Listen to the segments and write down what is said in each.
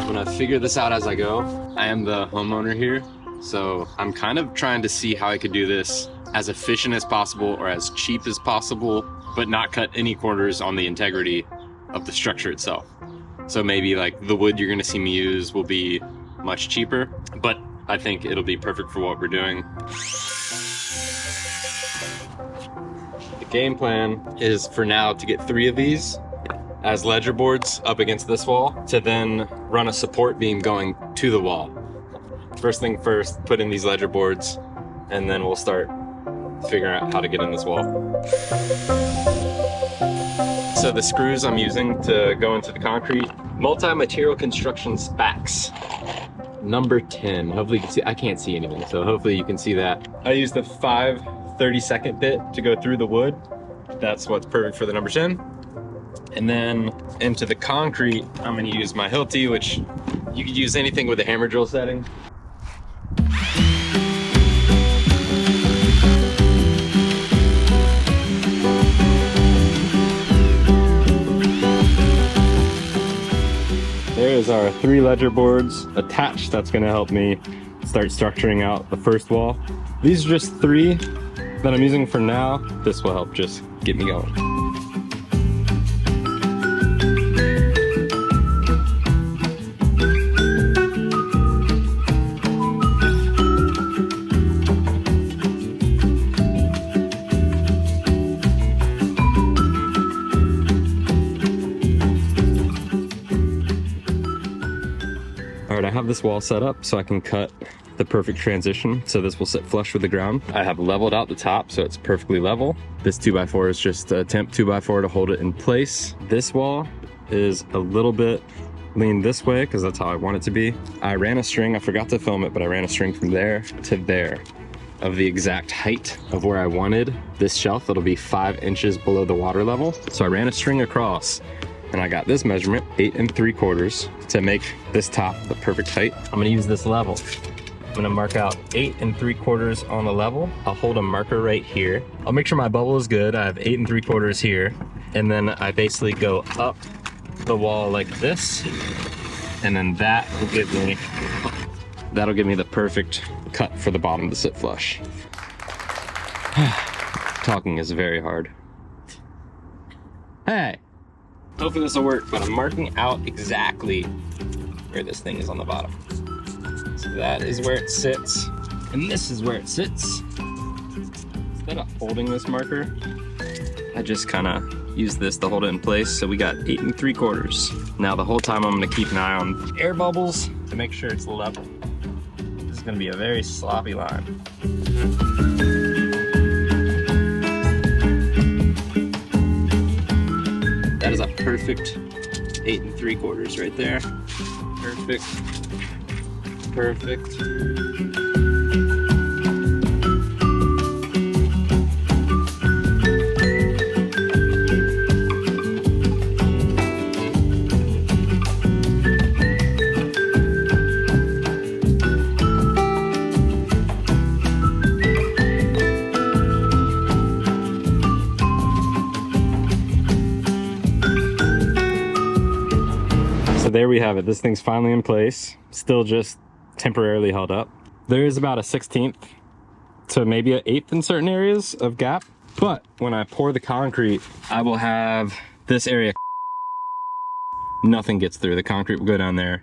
I'm gonna figure this out as I go. I am the homeowner here, so I'm kind of trying to see how I could do this as efficient as possible or as cheap as possible, but not cut any corners on the integrity of the structure itself. So maybe like the wood you're gonna see me use will be much cheaper, but I think it'll be perfect for what we're doing. The game plan is for now to get 3 of these as ledger boards up against this wall to then run a support beam going to the wall. First thing first, put in these ledger boards, and then we'll start figuring out how to get in this wall. So the screws I'm using to go into the concrete, multi-material construction SPAX, number 10. Hopefully you can see, I can't see anything, so hopefully you can see that. I use the 5 32nd bit to go through the wood. That's what's perfect for the number 10. And then into the concrete, I'm gonna use my Hilti, which you could use anything with a hammer drill setting. There's our 3 ledger boards attached. That's gonna help me start structuring out the first wall. These are just 3 that I'm using for now. This will help just get me going. All right, I have this wall set up so I can cut the perfect transition. So this will sit flush with the ground. I have leveled out the top so it's perfectly level. This 2x4 is just a temp 2x4 to hold it in place. This wall is a little bit leaned this way because that's how I want it to be. I ran a string, I forgot to film it, but I ran a string from there to there of the exact height of where I wanted this shelf. It'll be 5 inches below the water level. So I ran a string across and I got this measurement, 8 3/4, to make this top the perfect height. I'm gonna use this level. I'm gonna mark out 8 3/4 on the level. I'll hold a marker right here. I'll make sure my bubble is good. I have 8 3/4 here. And then I basically go up the wall like this. And then that'll give me the perfect cut for the bottom to sit flush. Talking is very hard. Hey. Hopefully this will work, but I'm marking out exactly where this thing is on the bottom. So that is where it sits, and this is where it sits. Instead of holding this marker, I just kind of use this to hold it in place. So we got 8 3/4. Now the whole time I'm gonna keep an eye on air bubbles to make sure it's level. This is gonna be a very sloppy line. That is a perfect 8 3/4 right there. Perfect. Perfect. So there we have it. This thing's finally in place. Still just temporarily held up. There is about a 1/16 to maybe an 1/8 in certain areas of gap. But when I pour the concrete, I will have this area. Nothing gets through. The concrete will go down there.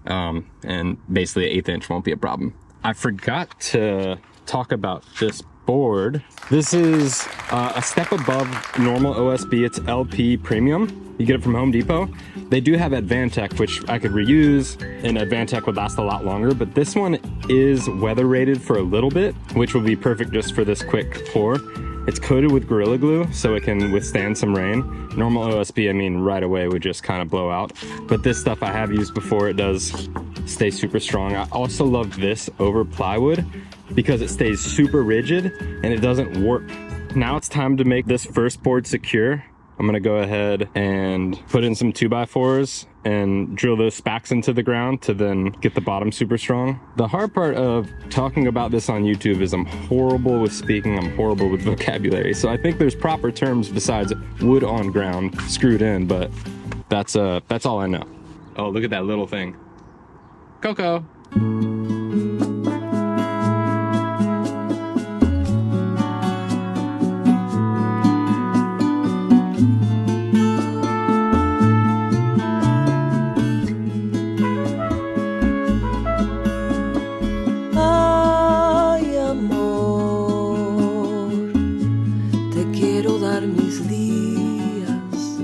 And basically an 1/8 inch won't be a problem. I forgot to talk about this board. This is a step above normal OSB. It's LP Premium. You get it from Home Depot. They do have Advantech, which I could reuse, and Advantech would last a lot longer, but this one is weather rated for a little bit, which would be perfect just for this quick pour. It's coated with Gorilla Glue, so it can withstand some rain. Normal OSB, I mean, right away would just kind of blow out. But this stuff I have used before, it does stay super strong. I also love this over plywood because it stays super rigid and it doesn't warp. Now it's time to make this first board secure. I'm gonna go ahead and put in some 2x4s and drill those SPACs into the ground to then get the bottom super strong. The hard part of talking about this on YouTube is I'm horrible with speaking, I'm horrible with vocabulary. So I think there's proper terms besides wood on ground screwed in, but that's all I know. Oh, look at that little thing. Coco. Ay, amor, te quiero dar mis días,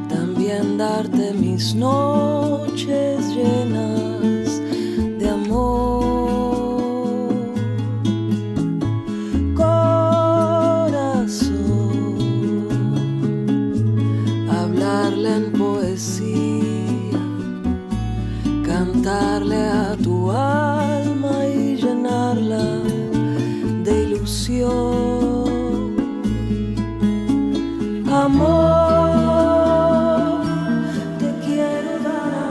también darte mis noches llenas de amor. Corazón, hablarle en poesía, cantarle a tu alma y llenarla de ilusión. Amor, te quiero dar amor.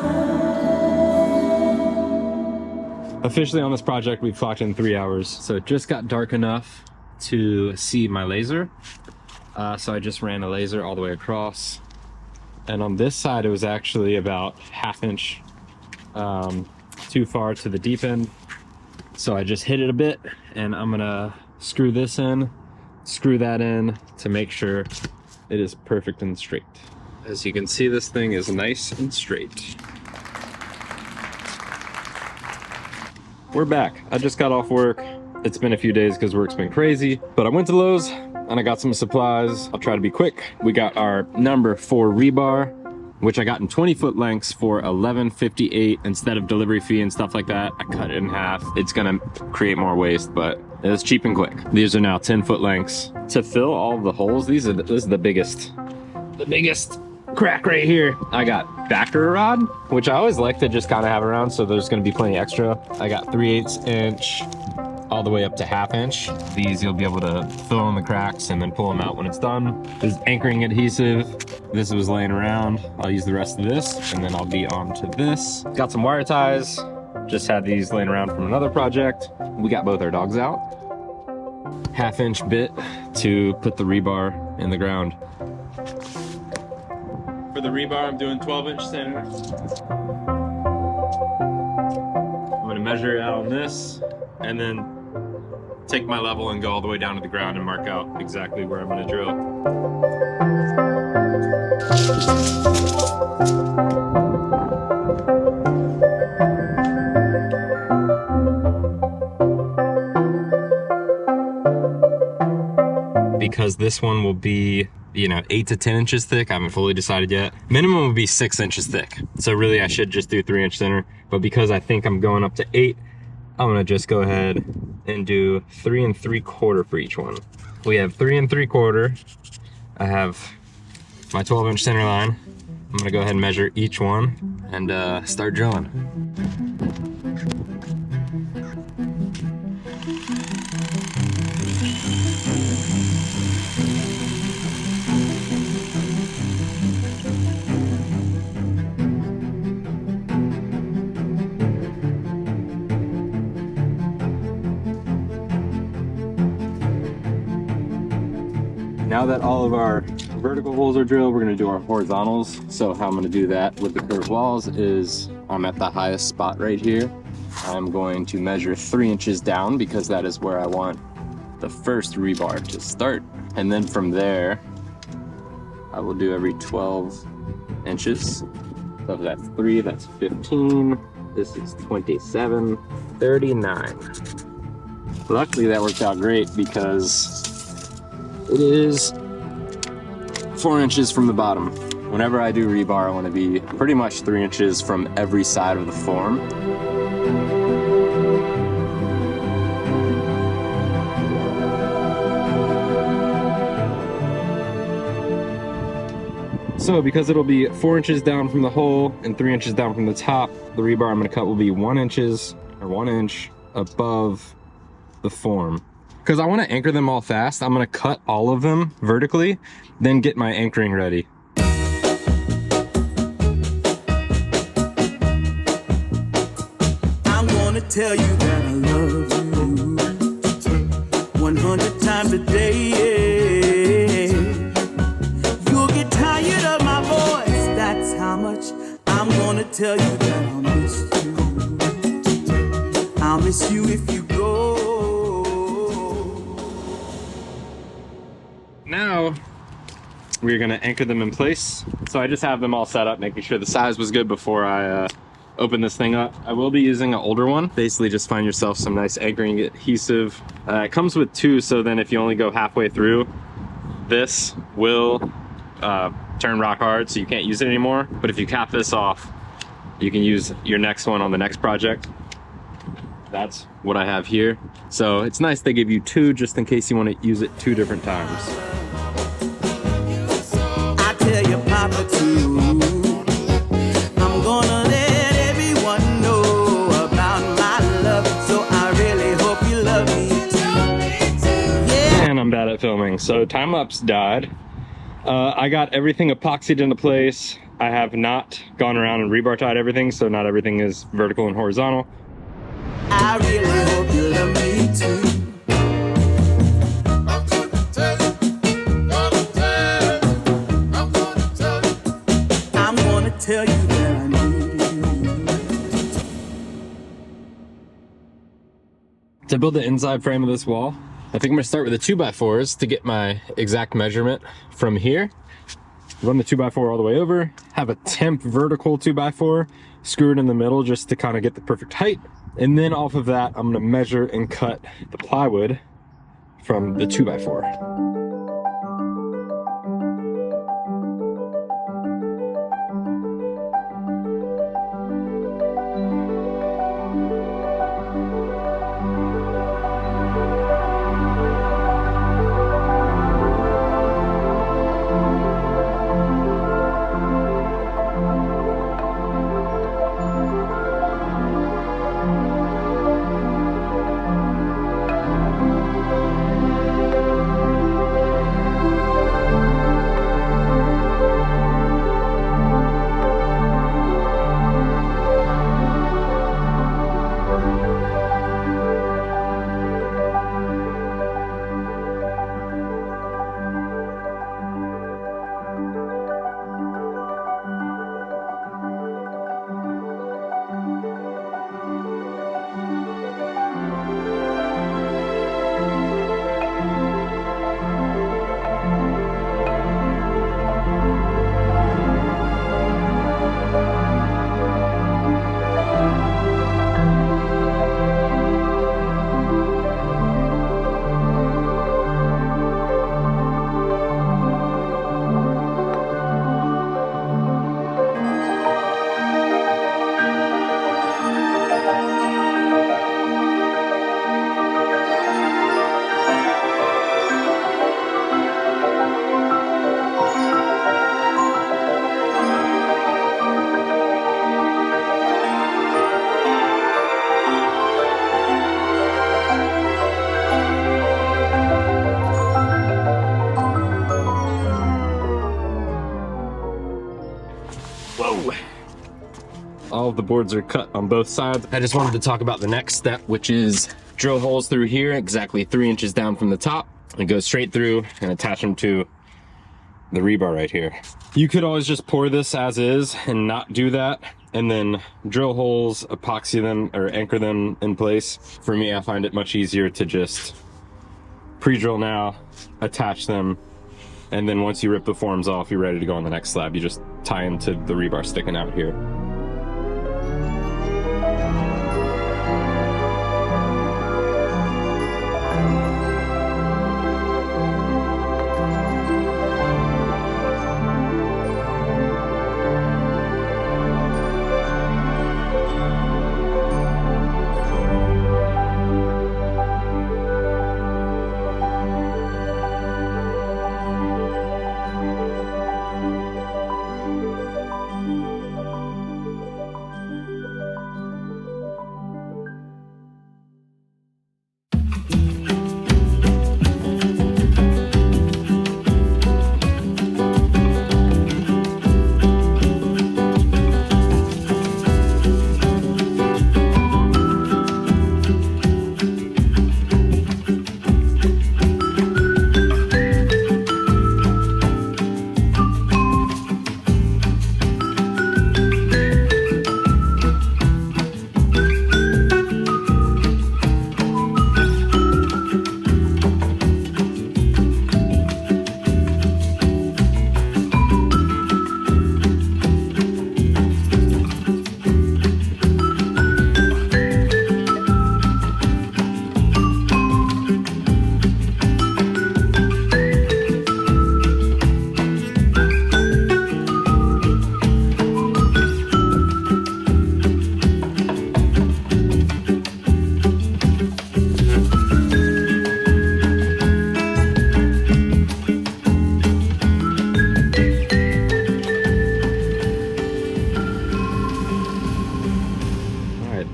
Officially on this project, we've clocked in 3 hours. So it just got dark enough to see my laser. So I just ran a laser all the way across. And on this side, it was actually about ½ inch too far to the deep end. So I just hit it a bit, and I'm gonna screw this in, screw that in to make sure it is perfect and straight. As you can see, this thing is nice and straight. We're back. I just got off work. It's been a few days because work's been crazy, but I went to Lowe's and I got some supplies. I'll try to be quick. We got our number 4 rebar, which I got in 20-foot lengths for $11.58. Instead of delivery fee and stuff like that, I cut it in half. It's gonna create more waste, but it's cheap and quick. These are now 10-foot lengths. To fill all of the holes, this is the biggest crack right here. I got backer rod, which I always like to just kind of have around, so there's gonna be plenty extra. I got 3/8 inch all the way up to ½ inch. These you'll be able to fill in the cracks and then pull them out when it's done. This is anchoring adhesive. This was laying around. I'll use the rest of this and then I'll be on to this. Got some wire ties. Just had these laying around from another project. We got both our dogs out. ½ inch bit to put the rebar in the ground. For the rebar, I'm doing 12-inch center. I'm gonna measure it out on this and then take my level and go all the way down to the ground and mark out exactly where I'm gonna drill. Because this one will be, 8 to 10 inches thick. I haven't fully decided yet. Minimum will be 6 inches thick. So really I should just do 3-inch center, but because I think I'm going up to 8, I'm gonna just go ahead and do 3 3/4 for each one. We have 3 3/4. I have my 12-inch center line. I'm gonna go ahead and measure each one and start drilling. Now that all of our vertical holes are drilled, we're gonna do our horizontals. So how I'm gonna do that with the curved walls is I'm at the highest spot right here. I'm going to measure 3 inches down because that is where I want the first rebar to start. And then from there, I will do every 12 inches. So if that's 3, that's 15. This is 27, 39. Luckily that worked out great because it is 4 inches from the bottom. Whenever I do rebar, I want to be pretty much 3 inches from every side of the form. So because it'll be 4 inches down from the hole and 3 inches down from the top, the rebar I'm going to cut will be 1 inch above the form. Because I want to anchor them all fast, I'm going to cut all of them vertically, then get my anchoring ready. I'm going to tell you that I love you 100 times a day. You'll get tired of my voice, that's how much I'm going to tell you that I miss you. promise you if you go. Now we're gonna anchor them in place. So I just have them all set up, making sure the size was good before I open this thing up. I will be using an older one. Basically just find yourself some nice anchoring adhesive. It comes with 2, so then if you only go halfway through, this will turn rock hard, so you can't use it anymore. But if you cap this off, you can use your next one on the next project. That's what I have here. So it's nice they give you 2 just in case you want to use it 2 different times. I tell you, Papa, too. I'm gonna let everyone know about my love. So I really hope you love me too. Yeah. And I'm bad at filming, so time-lapse died. I got everything epoxied into place. I have not gone around and rebar tied everything, so not everything is vertical and horizontal. I really hope you love me too. I'm gonna tell you that I need you. To build the inside frame of this wall, I think I'm gonna start with the 2x4s to get my exact measurement from here. Run the 2x4 all the way over, have a temp vertical 2x4, screw it in the middle just to kind of get the perfect height. And then off of that, I'm gonna measure and cut the plywood from the 2x4. Whoa! All of the boards are cut on both sides. I just wanted to talk about the next step, which is drill holes through here, exactly 3 inches down from the top, and go straight through and attach them to the rebar right here. You could always just pour this as is and not do that, and then drill holes, epoxy them, or anchor them in place. For me, I find it much easier to just pre-drill now, attach them, and then once you rip the forms off, you're ready to go on the next slab. You just tie them to the rebar sticking out here.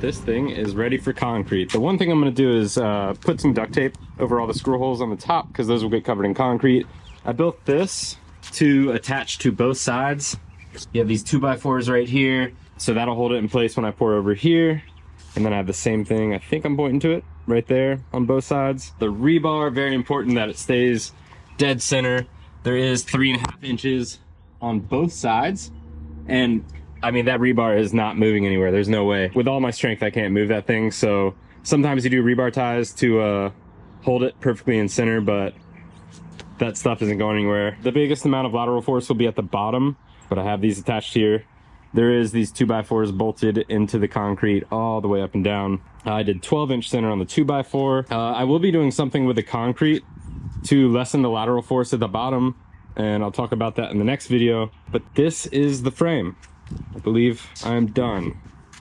this thing is ready for concrete. The one thing I'm going to do is put some duct tape over all the screw holes on the top because those will get covered in concrete. I built this to attach to both sides. You have these 2x4s right here, so that'll hold it in place when I pour over here. And then I have the same thing, I think I'm pointing to it, right there on both sides. The rebar, very important that it stays dead center. There is 3.5 inches on both sides. And I mean, that rebar is not moving anywhere. There's no way. With all my strength, I can't move that thing. So sometimes you do rebar ties to hold it perfectly in center, but that stuff isn't going anywhere. The biggest amount of lateral force will be at the bottom, but I have these attached here. There is these 2x4s bolted into the concrete all the way up and down. I did 12-inch center on the 2x4. I will be doing something with the concrete to lessen the lateral force at the bottom, and I'll talk about that in the next video. But this is the frame. I believe I'm done.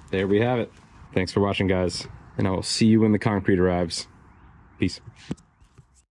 There we have it. Thanks for watching, guys, and I will see you when the concrete arrives. Peace.